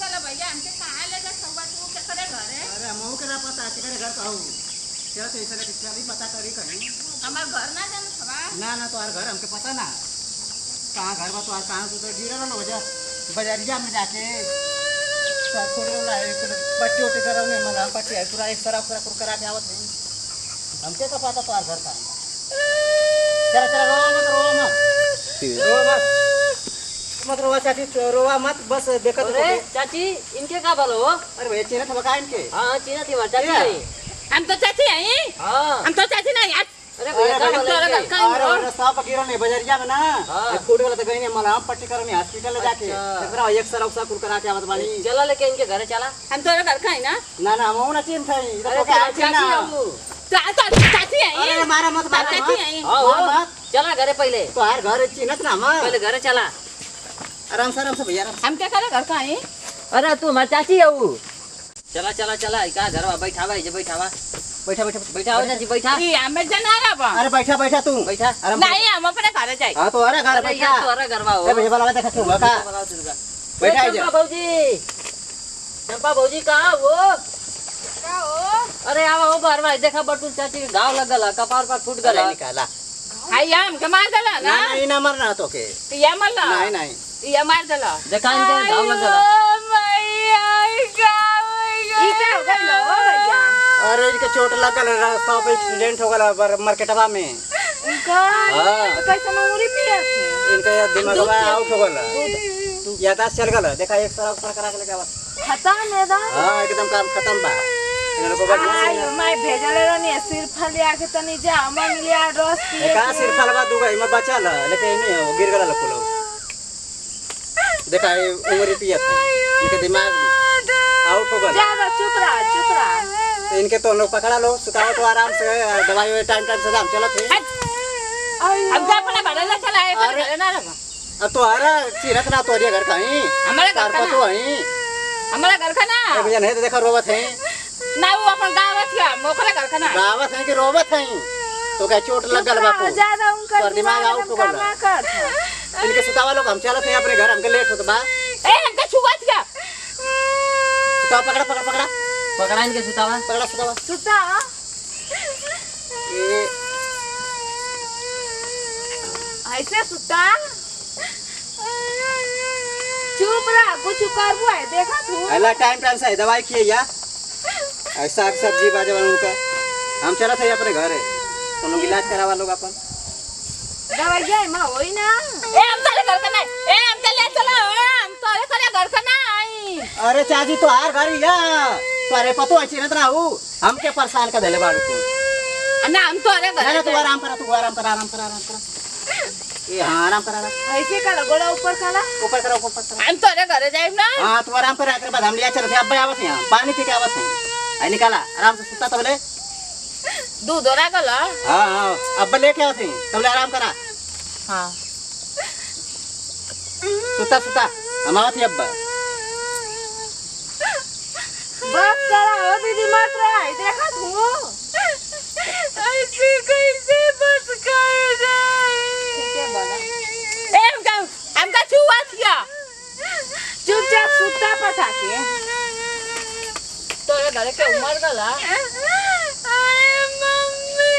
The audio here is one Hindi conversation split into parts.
गला भैया हमके कहां ले जा सवा तू के करे घर है। अरे हमहू के ना पता के घर कहू क्या तो ऐसा कितना भी पता करी कहीं हमार घर ना जान सवा ना तो यार घर हमके पता ना कहां घर बा तो यार कहां तो गिरा ना हो जा बाजारिया में जाके थोड़े लाए पट्टी उट्टी कराउने मला पट्टी है पूरा एक सराफ करा के आवत नहीं हमके तो पता तो यार घर कहां चला रो मत रोवा चाची रोवा मत बस देखत अरे चाची इनके का भलो हो? अरे भैया चीना था का इनके हां चीना थी मार चाची नहीं हम तो चाची है हां हम तो चाची नहीं यार। अरे भैया का भलो अरे है? अरे रास्ता पकीरा नहीं बाजारिया में ना ये फूड वाला तो गई नहीं मला पट्टी करनी हॉस्पिटल ले जाके एकरा एक सराफ सा कुल करा के आवत बानी चला लेके इनके घर चला हम तो घर का है ना ना हम ना चिन थई अरे चाची बाबू चाची है अरे मारा मत चाची है हां मत चला घरे पहले तो यार घर चिनत ना हम पहले घरे चला आराम से भैया हम क्या करे घर का है। अरे तू हमार चाची है वो चला चला चला का घर में बैठावा जे बैठावा बैठा हो चाची बैठा ये हमें जना रहा बा अरे बैठा तू बैठा नहीं हम अपने घर जाए। हां तो अरे घर बैठा तो अरे घर में हो ए भैया वाला देखा तू का बैठा है चंपा भौजी कहां वो का हो अरे आवा हो बार बार देखा बटू चाची के घाव लगल कपार पर फूट गल निकाला हाय हम के मार दला ना नहीं ना मरना तो के ये मरला नहीं ये मार दला देखा इनके घाव लगल भैया ई का हो गइल हो भैया अरे इनके चोट लगल रास्ता पे एक्सीडेंट हो गला मार्केटवा में इनका हां कैसे मऊरी पिया इनका दिमाग में आउट हो गला यादाश्त चल गला देखा एक सराफ करा के लेके आवा खत्म है दा हां एकदम काम खत्म बा इन लोगों को आयो मैं भेजले रहनी सिर फलिया के तनी जा मन लिया रस पिए का सिर फलवा दूगा इमा बचल लेकिन नहीं हो गिर गला लकुलो देखा ये उम्र पियत इनके दिमाग आउट हो गया ज्यादा चुप रहा तो इनके तो लोग पकड़ा लो सुताओ तो आराम से दवाई टाइम से दाम चलत है हम जा अपने बड़ला चलाए पर ना अब तो आरा चिरत ना तोरिया घर कहीं हमारे घर का तो है हमारा घर का ना ए भैया नहीं तो देखा रोवत है ना वो अपन गावत है मोखरा घर का ना गावत है कि रोवत है तो क्या चोट लग गल बापू ज्यादा उनका दिमाग आउट हो गया इनके सुतावा लोग हम चलत हैं अपने घर हमके लेट होत बा ए हमका छुआत क्या सुतावा पकड़ा इनके सुतावा सुतावा सुता ये ऐसे सुता चुप रहा कुछ करबो है देखा तू अल्लाह टाइम से दवाई खिए या ऐसा सब्जी बाजे वालों का हम चलत है अपने घर है तो लोग इलाज करावा लोग अपन दवाई जाए मां होई ना ए हम तेरे घर का नहीं ए हम चले चला हम तेरे घर का ना आई अरे चाची तो हार घर या तोरे पतो है चिरत ना हो हमके परेशान कर देले बाड़ू तू ना हम तेरे घर ना तू आराम कर ये हां आराम कर ऐसे का गोड़ा ऊपर करा हम तेरे घर जाए ना हां तू आराम कर के बाद हम लिया चलते अब आवत है पानी पी के आवत है आई निकाला आराम से सुता तो बोले दूध ओरा गला हां अब लेके आवत है तब ले आराम करा हां सुता हम आवत है अब बस करा हो दीदी मत रहा है देखा तू ऐसे कैसे बस कर जाए ठीक है बोला ए हमका छुआ थिया चुपचाप सुता पटा के तोरे घर के उमर गला अरे मम्मी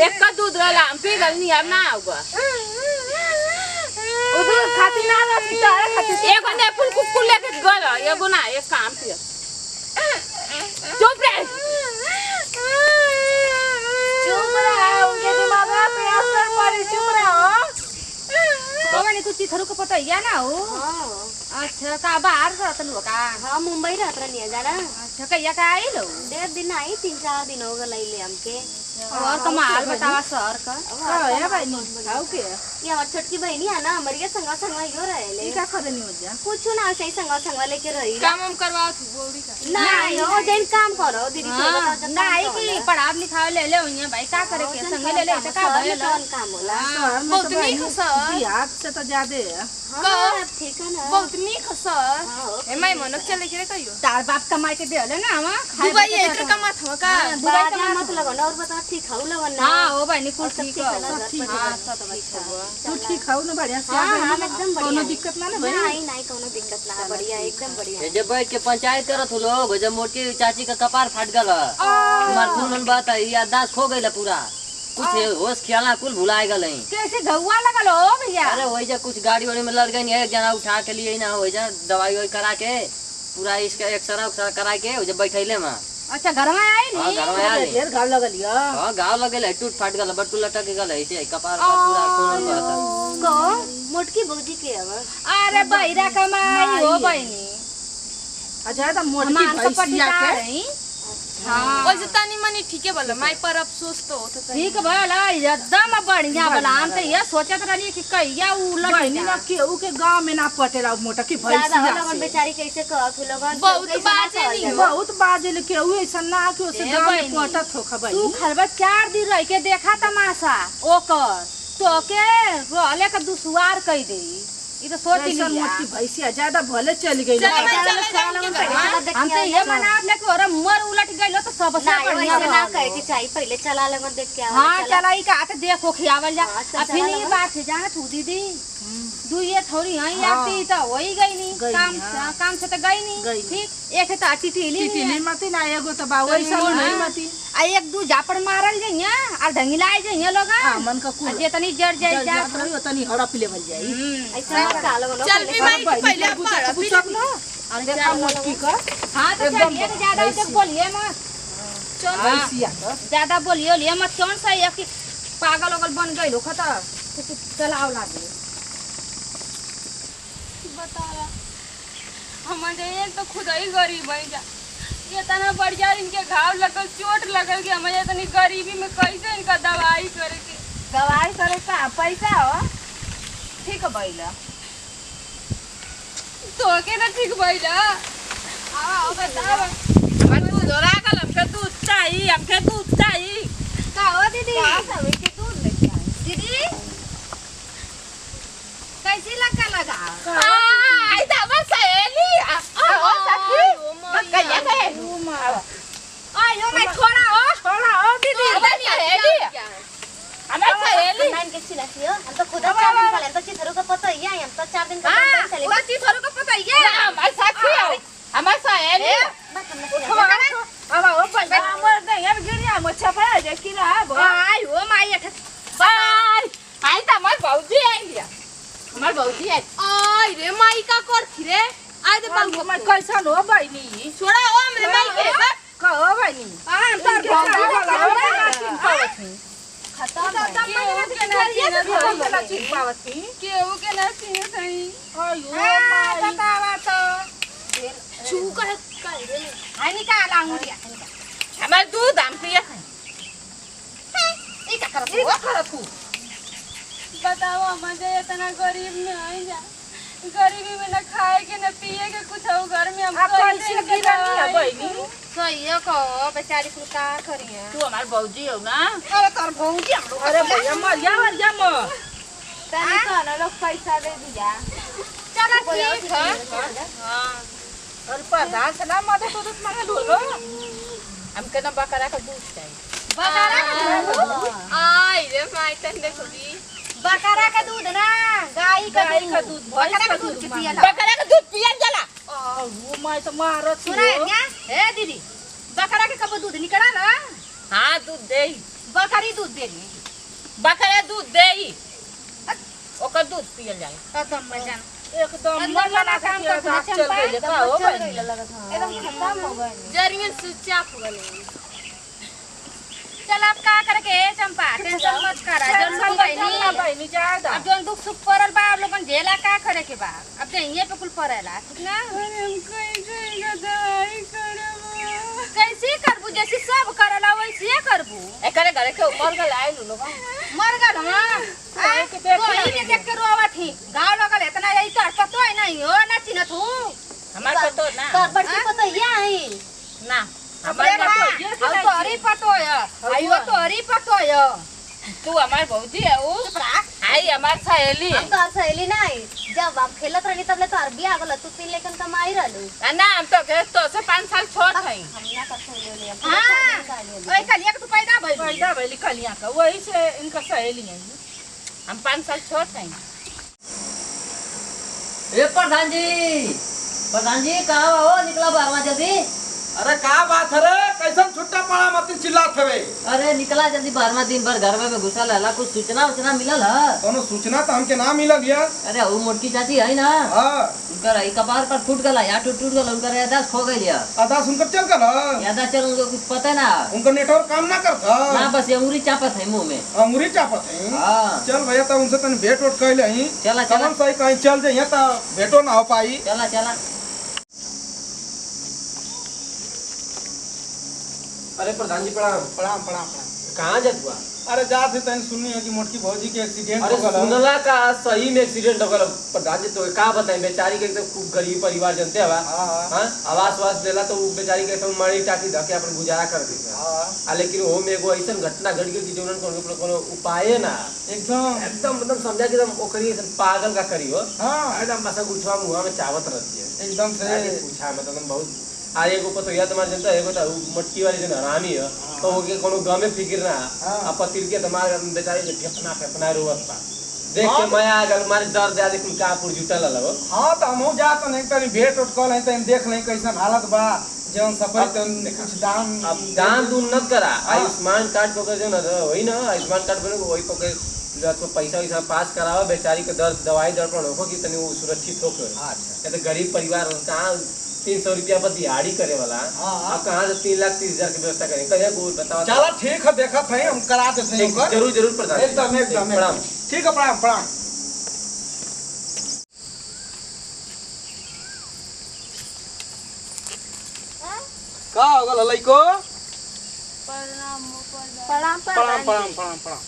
एक का दूध रला हम पी गल नहीं अब ना आऊगा उधर खाती ना रही तारे खाती एक बंदे फुल कुकुल लेके गल ये गुना एक काम किया चुप रहा उनके दिमाग पे असर पड़ी चुप रहा कौन तू तिथरू को पता है ना हो हां अच्छा का बाहर रहत लो का हां मुंबई रहत रहनी है जाना अच्छा कहिया का आई लो 1.5 दिन आई 3-4 दिन हो गए ले हमके और कमाल बतावा सर का है भाई खाओ के ये हमार छोटकी बहनी है ना हमारी के संगा यो रहले का खरनी हो जा कुछ ना सही संगा लेके रही काम हम करवा तू बोली का नहीं हो जैन काम करो दीदी तू बताओ जब नहीं कि पढ़ाव लिखाव ले ले होइया भाई का करे के संग ले ले त का भइल कौन काम होला बहुत नहीं खसर बिहार से तो ज्यादा है हां ठीक है ना बहुत नहीं खसर ए मैं मनक चले के कहियो तार बाप कमाई के देले ना हम दुबई एक कमात हम का दुबई का मत लगो और बता ठीक खाऊ लगो ना हां ओ बहनी कुल ठीक हो। सब ठीक है। हां सब ठीक हो। तू ठीक हो ना बढ़िया से? हां हां एकदम बढ़िया। कोनो दिक्कत ना भाई? नहीं कोनो दिक्कत ना है, बढ़िया एकदम बढ़िया। जब बैठ के पंचायत करत हो लोग, जब मोटी चाची का कपार फाट गल, मार खून बात है, याददाश्त खो गई पूरा, कुछ होश ख्याल कुल भुलाए गल। कैसे घुआ लगल हो भैया? अरे वही जा कुछ गाड़ी वाड़ी में लड़ गई, एक जना उठा के लिए ना, वही जा दवाई वही करा के पूरा इसका एक्सरा उक्सरा करा के जब बैठैले में। अच्छा घर में आई हाँ नी? घर में आ ढेर घाव लगलिया। हाँ घाव लगल है, टूट फाट गल, बट्टू लटक गल ऐसे, कपार का पूरा खून बहता। को मोटकी बौजी के अब अरे बहिरा कमाई हो बहनी। अच्छा तो मोटकी हमार तो भैंसिया पटिका के रही। हाँ वैसे तनी मनी ठीके बोला, माई पर अफसोस तो होता था। ठीक भला एकदम बढ़िया भला। हम तो ये सोचत रहनी कि कहिया उलट बहनी ना केहू के गांव में ना पटेला मोटकी ज्यादा भैंसिया लगन से। बेचारी कैसे कहत हो लोगन बहुत कैसे बाजे ना कहल नहीं जाला। बहुत बाजे केहू ऐसा ना कि उसे ए गांव में बहनी, पटत हो तू खबई। खरबा 4 दिन रह के देखा तमाशा ओकर तो के रोले का दुसवार कह दे। ई तो सोच ऐसा लिया। मोटकी भैंसिया ज्यादा भले चल गई। चल मैं चल, चले चल, जाऊं के हम घर पहले में। चला हम तो देख के ये आया मना ले कि और मर उलट गइलो तो सबसे नहीं बढ़िया वैसे ना रहल। कहे के चाहिए, पहले चला लगन देख के आवा। हाँ चलाई का तो देखो खियावल जा। हाँ, तो अब फिर चला ये लगा। बात है जाना तू दीदी दू ये थोड़ी हई आती तो वही गई नहीं गई काम नहीं, हाँ। काम से तो गई नहीं गई ठीक। एक है तो टिटिली टिटी नहीं नहीं मती ना एगो तो बा वैसा नहीं मती। आ एक दू जापड़ मारल जइया और ढंगिलाए जइया लोग हां मन का कुल जे तनी जड़ जाई जा। जात रही तनी हड़प लेवल जाई। ऐसा मत कहा लोगन चल भी माई के पहले पर अभी पूछब ना अरे देखा मोटकी का हां तो एकदम चलिए ज्यादा जब बोलिए मत। चल भैंसिया का ज्यादा बोलियो लिए मत। कौन सा है कि पागल ओगल बन गइलो खता चलाओ लागे। बता रहा हमारे एक तो खुद ही गरीब है जा, ये तना बढ़िया इनके घाव लगल, चोट लगल के हमारे इतनी गरीबी में कैसे इनका दवाई करे के। दवाई करे का पैसा हो ठीक भइला तो के ना ठीक भइला। आओ बताओ हमर दूध हो लागल, हमके दूध चाहिए, हमके दूध चाहिए। का हो दीदी? के दूध लेके आई। दीदी कैसी लगा आई दा बस सहेली आओ सखी कहिया सहेली आयो मैं छोड़ा हो दीदी। हमारी सहेली हमारी सहेली नाइन के चिला कियो हम तो खुद 4 दिन पहले तो चिथरू का पता ही है, हम तो 4 दिन का हां चले वो चीज थोड़ा को पता ही है। हमारी साथी हो हमारी सहेली अब ओ पैसा हमर नहीं अब गिरिया मच्छा पाया जे कि ना अब आई हो माई अठ बाय आई ता हमार भौजी आई लिया हमार भौजी आई आई रे माई का कर रे आई दे बाबू मैं कैसन हो बहनी छोड़ा ओ हमरे माई के बस कहो बहनी हम तो भौजी वाला हो ना चिन पावत खत्म वाला चिन पावत केहू के ना सीने सही आयो माई बतावा तो छू कर रे आई निकाल अंगुरिया हमार दूध हम पिए ई का करत ई करत हूं बताओ हमारे इतना गरीब में आई जा, गरीबी में न खाए के न पिए के कुछ हो घर में हम आप कैसे गिरनी है बहनी सही है को बेचारी कुल का करिए। तू हमार भौजी हो ना अरे तोर भौजी हम लोग अरे भैया मरिया म तनी तो न लोग पैसा दे दिया। चलो ठीक है। हां और प्रधान से ना मदद उदत मांगे लो हमके ना बकरा का दूध चाहिए। बकरा का दूध आई रे माई तन देखो दी बकरा का दूध ना गाय का दूध बकरा का दूध पियला। बकरा का दूध पियल जाला वो मैं तो मारत सुना है क्या ए दीदी बकरा के कब दूध निकला ना हां दूध दे बकरी दूध दे दी बकरा दूध दे ओकर दूध पियल जाला खत्म मजा एकदम अंदर वाला काम कर चल चंपा गइले का हो बहनी एकदम खत्म हो गए। जरिए सुचाप गले। चल अब का करके चंपा टेंशन मत करा जन लोग बहनी बहनी ज्यादा अब जोन दुख सुख पड़ल बा आप लोगन झेला का करे के बा अब जइए पे कुल पड़ेला ठीक ना। अरे हम कैसे का दवाई करब कैसे करबू जैसे सब करला वैसे करबू। एकरे घरे के ऊपर गल आइल लोग मर गल हां कोई ने देख के रोवत ही गांव लगल इतना यही कर पतो है नहीं हो ना चिन्हत हूं हमार पतो ना कर बच्चे पता ही है ना हमारे हमार पतो ये तो हरी पतो है आइयो तो हरी पतो है तू हमार भौजी है ऊ आई हमार सहेली हम तो सहेली नहीं जब आप खेलत रही तब ले तो अरबी आ गल तू 3 लेकिन कमाई रहलू ना हम तो के तो से 5 साल छोट हई हम ना कर ले ले हां ओए कलिया के तू पैदा भइली कलिया का वही से इनका सहेली है हम 5 साल छोट हई। ए प्रधान जी कहाँ हो निकला बारवा जल्दी। अरे का बात है रे कैसन छुट्टा पड़ा मत चिल्लात हवे। अरे निकला जल्दी बारवा दिन भर घर में घुसा रहला कुछ सूचना मिलल है। कोनो सूचना तो हमके ना मिलल या। अरे वो मोटकी चाची है ना हां उनका ई कपार पर फूट गला या टूट गला उनका यादाश्त खो गई लिया। आदास उनकर चल गल यादाश्त चल उनको कुछ पता ना उनका नेटवर्क काम ना करता ना बस ये उंगली चापत है मुंह में अंगूरी चापत है। हां चल भैया तब उनसे तने भेंट वोट कइले ही चला चला सही कहीं चल जाइए तो भेंटो ना हो पाई। चला चला। अरे प्रधान जी प्रणाम। प्रणाम प्रणाम प्रणाम। कहाँ जात हुआ? अरे जात है तने सुननी है कि मोटकी भौजी के एक्सीडेंट अरे हो गल। सुनला का सही में एक्सीडेंट हो गल। प्रधान जी तो का बताएं बेचारी के एकदम खूब गरीब परिवार जनते हवा। हां आवास वास देला तो वो बेचारी के सब मारी टाकी धके अपन गुजारा कर दी। हां लेकिन वो में एगो ऐसा घटना घट गई कि जोनन कोनो उपाय ना एकदम मतलब समझा कि एकदम ओकरी पागल का करी हो। हां एकदम मसा गुछवा मुंह में चावत रहती है एकदम से पूछा मतलब बहुत आ एगो पतो या तुम्हारे जनता एगो तो मटकी वाली जन हरामी है तो वो के कोनो गमे फिकिर ना आ पतिर के तुम्हारे बेचारी के फेफना रोवत बा देख के मैं आ गल मारे डर जा देख कापुर जुटल लगो। हां तो हमहु जात नहीं तनी भेंट उठ कल है तनी देख नहीं कैसन हालत बा जौन सफर तन कुछ दान अब दान दून न करा आयुष्मान कार्ड को जो न वही ना आयुष्मान कार्ड बने वही को के तो पैसा वैसा पास करावा बेचारी के दर्द दवाई दर्पण हो कि तनी वो सुरक्षित हो कर। अच्छा तो गरीब परिवार कहां 300 रुपया पर दिहाड़ी करे वाला अब कहां से 3,30,000 की व्यवस्था करें कहिया को बताओ। चलो ठीक है देखत है हम करा देते हैं ओकर जरूर प्रधान एकदम प्रणाम। ठीक है प्रणाम प्रणाम। का हो गल लइको? प्रणाम प्रणाम प्रणाम प्रणाम प्रणाम प्रणाम।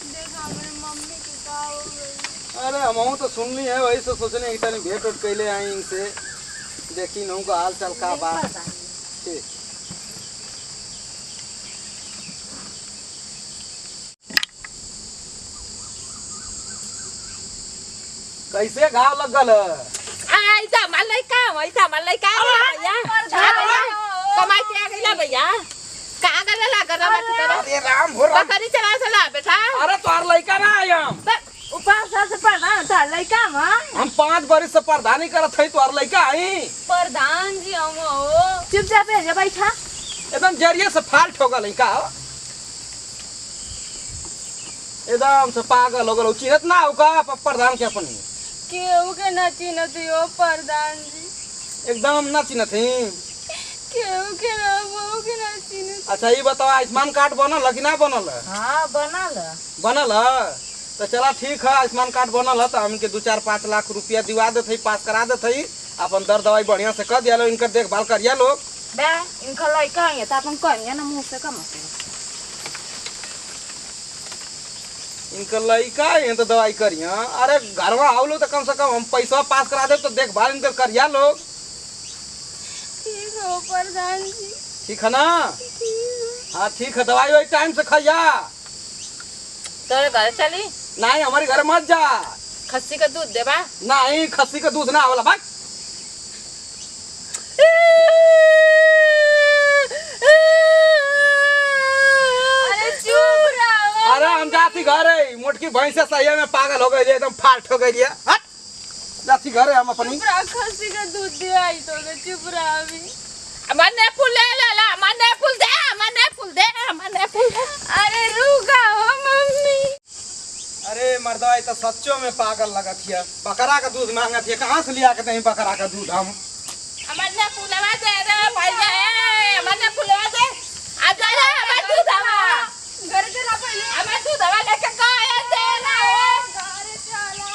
देखा मेरे मम्मी की का हो गई। अरे हमहू तो सुनली है वही से सोचने एक तनी भेंट उठ कैले आई इनसे देखी नहु का हाल चाल का बात। ठीक कैसे घाव लग गल? ऐसा मलाइका भैया कमाई के आ गइला भैया कहां गला गला मत कर। अरे राम हो राम। बकरी चला बेटा। अरे तोहार लइका ना आयम ऊपर से पढ़ना था लइका में हम 5 बरिस से प्रधानी करत हई तोहार लइका आई प्रधान जी हम हो चुपचाप रह जा बैठा। एकदम जरिए से फाल्ट हो गल का एकदम से पागल हो गल चिन्हत ना हो का प्रधान के अपन केहू के न चिन्हत हो प्रधान जी एकदम ना चिन्हत हई। केहू के न वो के न चिन्हत। अच्छा ये बताओ आयुष्मान कार्ड बनल कि ना बनल? हां बनल तो चला ठीक है आयुष्मान कार्ड बनल है तो हमके 2-4-5 लाख रुपया दिवा देत हई पास करा देत हई अपन दर दवाई बढ़िया से कर दिया लो इनकर देखभाल करिया लोग बे इनका लइका है त अपन कहिया ना मुंह से कम इनकर लइका है तो दवाई करिया। अरे घरवा आवलो तो कम से कम हम पैसा पास करा दे तो देखभाल इनकर करिया लोग। ठीक हो प्रधान जी ठीक है ना? हाँ ठीक है दवाई वही टाइम से खाइया। तोरे घर चली नहीं हमारे घर मत जा। खस्सी का दूध देबा? नहीं खस्सी का दूध ना होला भाई। अरे चुप रहो। अरे हम जाती घर है मोटकी भैंस सही में पागल हो गई एकदम फाल्ट हो गई है। हट जाती घर है हम अपनी। चुप रहो खस्सी का दूध दिवाई तो चुप रहो अभी। मने फूल ले ला मने फूल दे। अरे रुका हो मम्मी। अरे मर्दवा तो सच्चो में पागल लगत है बकरा का दूध मांगत है कहाँ से लिया के नहीं बकरा का दूध हम मने फूलवा दे रे भैया मने फूलवा दे आ जा मैं दूध आवा घर चला पहले मैं दूध आवा लेके काया दे ना घर चला।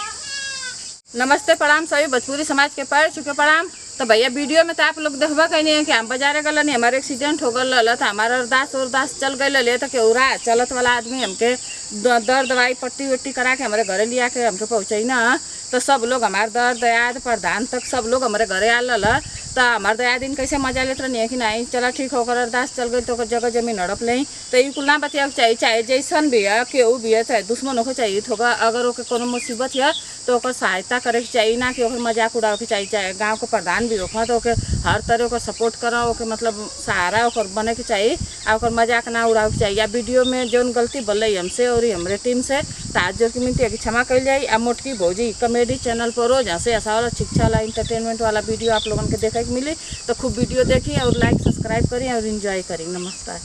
नमस्ते प्रणाम सभी भोजपुरी समाज के पैर चुके प्रणाम। तो भैया वीडियो में तो आप लोग देखबा कहनी है कि हम बाजारे गल नहीं हमारे एक्सीडेंट हो गल तो हमारा अरदास चल गई तो केहूरा चलत वाला आदमी हमके दर्द दवाई पट्टी वट्टी करा के हमारे घरे लिया के हमके पहुँचाई ना, तो सब लोग हमारे दर्द दयाद प्रधान तक सब लोग हमारे घरे आल तो हमारे दया दिन कैसे मजा लेते रही कि नहीं चला ठीक होकर अरदास चल गई तो जगह जमीन हड़प लें। तो ये कुल ना बतिया चाहिए, चाहे जैसन भी है केहू भी है, चाहे दुश्मन होकर चाहिए होगा, अगर ओके कोनो मुसीबत है तो ओकर सहायता करे के चाहिए ना कि ओकर मजाक उड़ावे के चाहिए। चाहे गाँव के प्रधान भी होगा तो ओके हर तरह ओकर सपोर्ट करा, ओके मतलब सहारा ओकर बने के चाहिए और ओकर मजाक ना उड़ावे के चाहिए। या वीडियो में जौन गलती बोल हमसे और हमारे टीम से ताज जोर की मिनती है कि क्षमा कर जाए। आ मोटकी भौजी कॉमेडी चैनल पर रोज हंसे ऐसा वाला शिक्षा वाला इंटरटेनमेंट वाला वीडियो आप लोगों के देखे के मिली, तो खूब वीडियो देखिए और लाइक सब्सक्राइब करें और इन्जॉय करें। नमस्कार।